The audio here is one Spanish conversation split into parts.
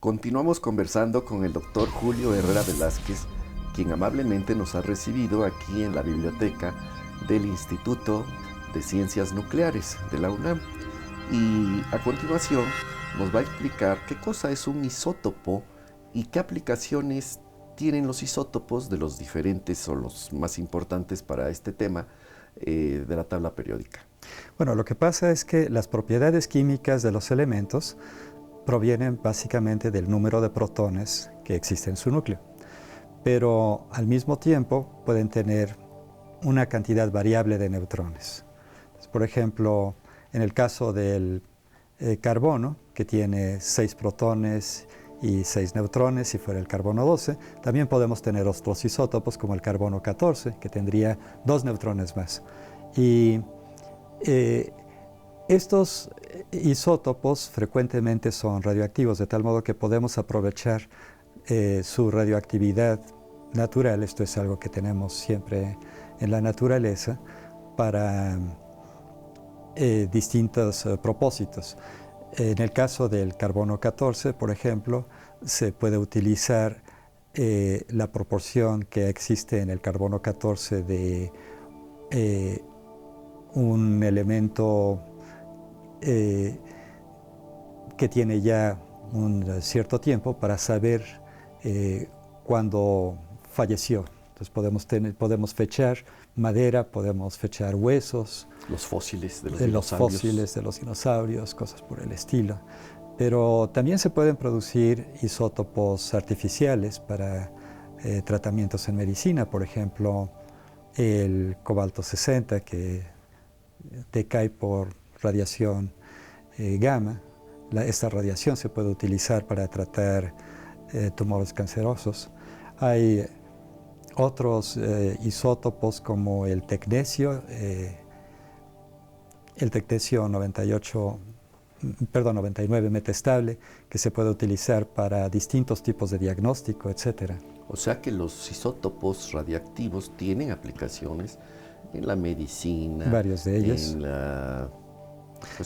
Continuamos conversando con el doctor Julio Herrera Velázquez, quien amablemente nos ha recibido aquí en la biblioteca del Instituto de Ciencias Nucleares de la UNAM. Y a continuación nos va a explicar qué cosa es un isótopo y qué aplicaciones tienen los isótopos de los diferentes o los más importantes para este tema de la tabla periódica. Bueno, lo que pasa es que las propiedades químicas de los elementos provienen básicamente del número de protones que existe en su núcleo, pero al mismo tiempo pueden tener una cantidad variable de neutrones. Entonces, por ejemplo, en el caso del carbono, que tiene 6 protones y 6 neutrones, si fuera el carbono 12, también podemos tener otros isótopos como el carbono 14, que tendría 2 neutrones más. Y estos isótopos frecuentemente son radioactivos, de tal modo que podemos aprovechar su radioactividad natural, esto es algo que tenemos siempre en la naturaleza, para distintos propósitos. En el caso del carbono 14, por ejemplo, se puede utilizar la proporción que existe en el carbono 14 de un elemento que tiene ya un cierto tiempo para saber cuándo falleció. Entonces podemos fechar madera, podemos fechar huesos. Los fósiles de los los dinosaurios. fósiles de los dinosaurios, cosas por el estilo. Pero también se pueden producir isótopos artificiales para tratamientos en medicina, por ejemplo, el cobalto 60, que decae por radiación gamma. Esta radiación se puede utilizar para tratar tumores cancerosos. Hay otros isótopos como el tecnecio 99 metestable, que se puede utilizar para distintos tipos de diagnóstico, etc. O sea que los isótopos radiactivos tienen aplicaciones en la medicina, varios de ellos,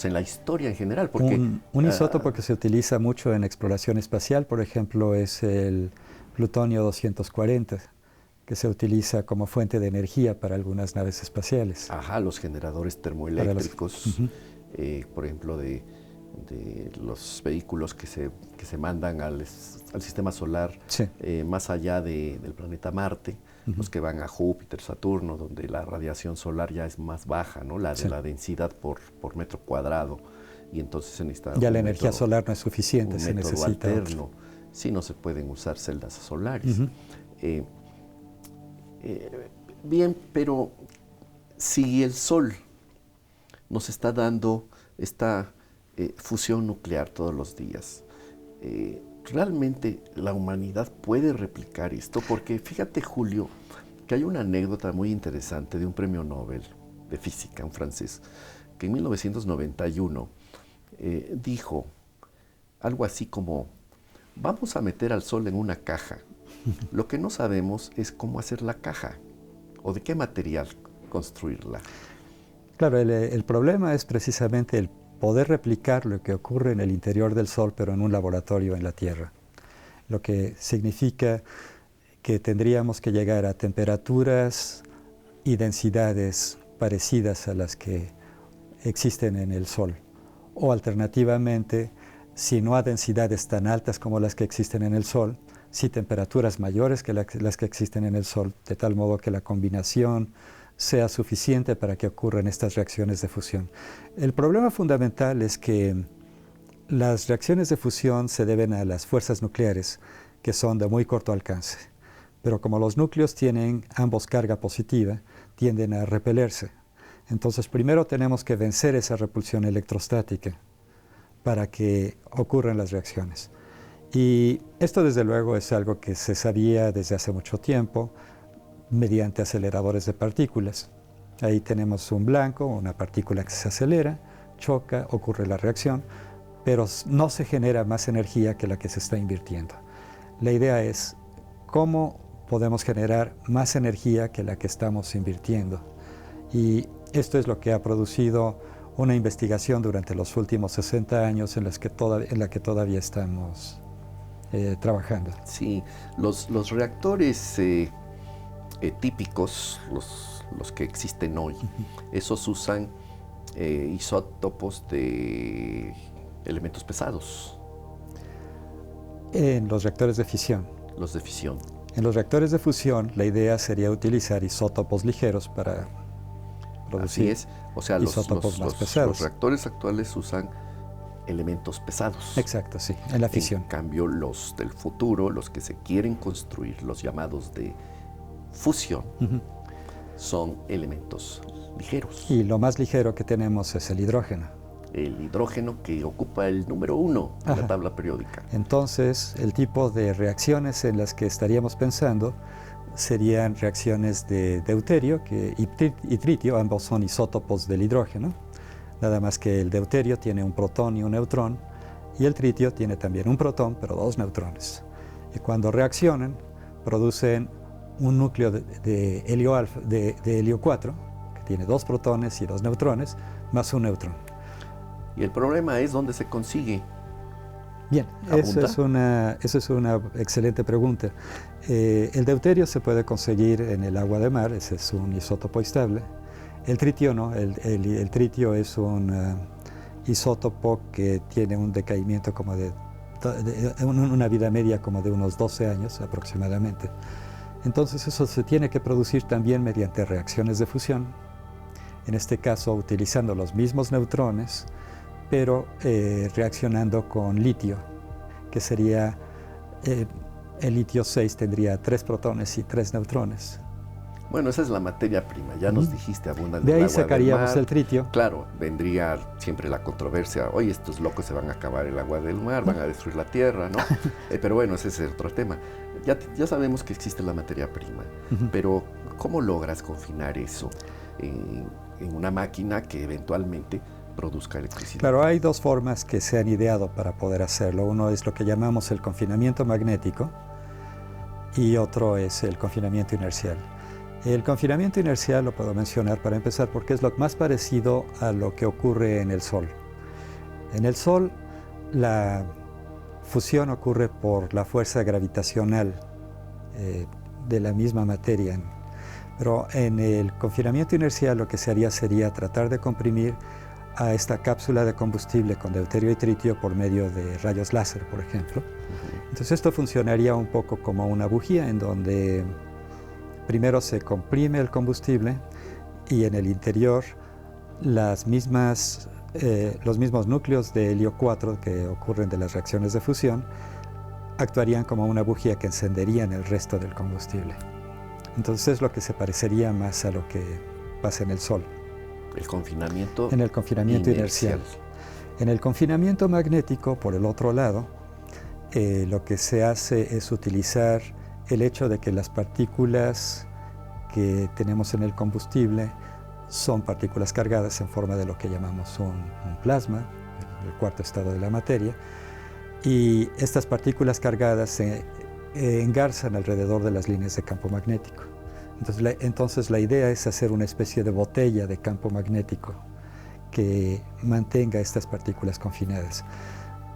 en la historia en general. Porque, un isótopo que se utiliza mucho en exploración espacial, por ejemplo, es el plutonio 240, que se utiliza como fuente de energía para algunas naves espaciales. Ajá, los generadores termoeléctricos, por ejemplo, de los vehículos que se mandan al sistema solar, sí, más allá del planeta Marte, los que van a Júpiter, Saturno, donde la radiación solar ya es más baja, ¿no? La de la densidad por metro cuadrado, y entonces se necesita ya la energía solar no es suficiente, se necesita alterno. Sí, no se pueden usar celdas solares. Bien, pero si el Sol nos está dando esta fusión nuclear todos los días, ¿realmente la humanidad puede replicar esto? Porque fíjate, Julio, que hay una anécdota muy interesante de un premio Nobel de física, un francés, que en 1991 dijo algo así como: vamos a meter al Sol en una caja. Lo que no sabemos es cómo hacer la caja o de qué material construirla. Claro, el problema es precisamente el poder replicar lo que ocurre en el interior del Sol, pero en un laboratorio en la Tierra. Lo que significa que tendríamos que llegar a temperaturas y densidades parecidas a las que existen en el Sol. O alternativamente, si no a densidades tan altas como las que existen en el Sol, sí temperaturas mayores que las que existen en el Sol, de tal modo que la combinación sea suficiente para que ocurran estas reacciones de fusión. El problema fundamental es que las reacciones de fusión se deben a las fuerzas nucleares, que son de muy corto alcance. Pero como los núcleos tienen ambos carga positiva, tienden a repelerse. Entonces, primero tenemos que vencer esa repulsión electrostática para que ocurran las reacciones. Y esto, desde luego, es algo que se sabía desde hace mucho tiempo mediante aceleradores de partículas. Ahí tenemos un blanco, una partícula que se acelera, choca, ocurre la reacción, pero no se genera más energía que la que se está invirtiendo. La idea es cómo podemos generar más energía que la que estamos invirtiendo. Y esto es lo que ha producido una investigación durante los últimos 60 años en la que todavía estamos trabajando. Sí, los reactores típicos, los que existen hoy, esos usan isótopos de elementos pesados. En los reactores de fisión. Los de fisión. En los reactores de fusión, la idea sería utilizar isótopos ligeros para producir Así es. O sea, isótopos más pesados. Los reactores actuales usan elementos pesados. Exacto, sí, en la fisión. En cambio, los del futuro, los que se quieren construir, los llamados de fusión, son elementos ligeros. Y lo más ligero que tenemos es el hidrógeno. El hidrógeno, que ocupa el número 1 en la tabla periódica. Entonces, el tipo de reacciones en las que estaríamos pensando serían reacciones de deuterio y tritio, ambos son isótopos del hidrógeno, nada más que el deuterio tiene un protón y un neutrón, y el tritio tiene también un protón, pero 2 neutrones. Y cuando reaccionan, producen un núcleo de helio 4, que tiene 2 protones y 2 neutrones, más un neutrón. Y el problema es dónde se consigue. Bien, esa es una excelente pregunta. El deuterio se puede conseguir en el agua de mar, ese es un isótopo estable. El tritio no, el tritio es un isótopo que tiene un decaimiento como de una vida media como de unos 12 años aproximadamente. Entonces eso se tiene que producir también mediante reacciones de fusión, en este caso utilizando los mismos neutrones, pero reaccionando con litio, que sería, el litio 6 tendría 3 protones y 3 neutrones. Bueno, esa es la materia prima, ya nos dijiste, abundan de ahí el agua sacaríamos del mar. El tritio. Claro, vendría siempre la controversia, oye, estos locos se van a acabar el agua del mar, van a destruir la tierra, ¿no? Pero bueno, ese es otro tema. Ya sabemos que existe la materia prima, pero ¿cómo logras confinar eso en una máquina que eventualmente produzca electricidad? Claro, hay 2 formas que se han ideado para poder hacerlo. Uno es lo que llamamos el confinamiento magnético y otro es el confinamiento inercial. El confinamiento inercial lo puedo mencionar para empezar porque es lo más parecido a lo que ocurre en el Sol. En el Sol la fusión ocurre por la fuerza gravitacional de la misma materia. Pero en el confinamiento inercial lo que se haría sería tratar de comprimir a esta cápsula de combustible con deuterio y tritio por medio de rayos láser, por ejemplo. Entonces esto funcionaría un poco como una bujía en donde primero se comprime el combustible y en el interior los mismos núcleos de helio 4 que ocurren de las reacciones de fusión actuarían como una bujía que encenderían el resto del combustible. Entonces es lo que se parecería más a lo que pasa en el Sol. El confinamiento en el confinamiento inercial. En el confinamiento magnético, por el otro lado, lo que se hace es utilizar el hecho de que las partículas que tenemos en el combustible son partículas cargadas en forma de lo que llamamos un plasma, el cuarto estado de la materia, y estas partículas cargadas se engarzan alrededor de las líneas de campo magnético. Entonces la idea es hacer una especie de botella de campo magnético que mantenga estas partículas confinadas.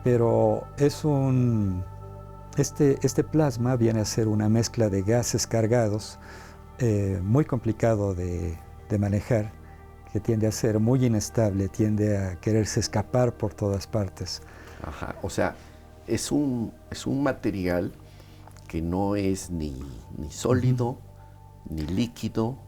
Pero este plasma viene a ser una mezcla de gases cargados muy complicado de manejar, que tiende a ser muy inestable, tiende a quererse escapar por todas partes. Ajá, o sea, es un material que no es ni sólido, ni líquido,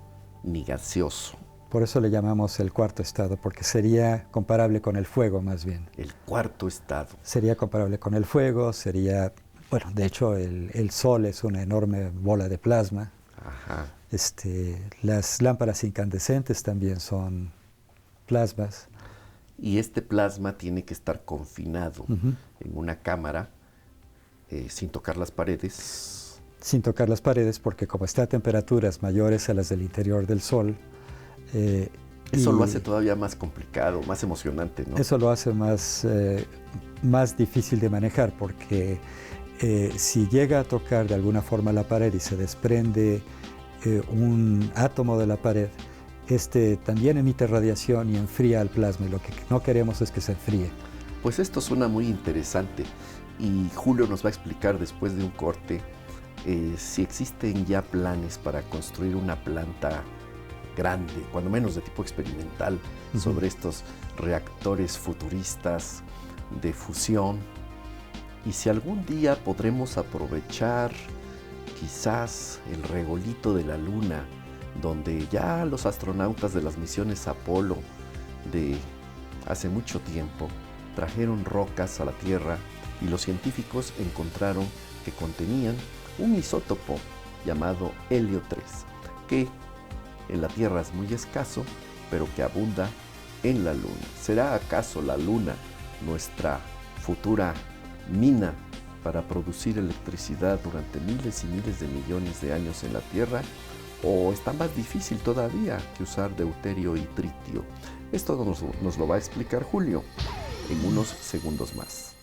ni gaseoso. Por eso le llamamos el cuarto estado, porque sería comparable con el fuego más bien. El cuarto estado. Sería comparable con el fuego, sería, bueno, de hecho el Sol es una enorme bola de plasma. Ajá. Las lámparas incandescentes también son plasmas. Y este plasma tiene que estar confinado en una cámara sin tocar las paredes. Sin tocar las paredes, porque como está a temperaturas mayores a las del interior del Sol, eso lo hace todavía más complicado, más emocionante, ¿no? Eso lo hace más difícil de manejar, porque si llega a tocar de alguna forma la pared y se desprende un átomo de la pared, también emite radiación y enfría el plasma, y lo que no queremos es que se enfríe. Pues esto suena muy interesante, Y Julio nos va a explicar después de un corte si existen ya planes para construir una planta grande, cuando menos de tipo experimental, sobre estos reactores futuristas de fusión, y si algún día podremos aprovechar quizás el regolito de la Luna, donde ya los astronautas de las misiones Apolo de hace mucho tiempo trajeron rocas a la Tierra y los científicos encontraron que contenían un isótopo llamado helio 3, que en la Tierra es muy escaso, pero que abunda en la Luna. ¿Será acaso la Luna nuestra futura mina para producir electricidad durante miles y miles de millones de años en la Tierra? ¿O está más difícil todavía que usar deuterio y tritio? Esto nos lo va a explicar Julio en unos segundos más.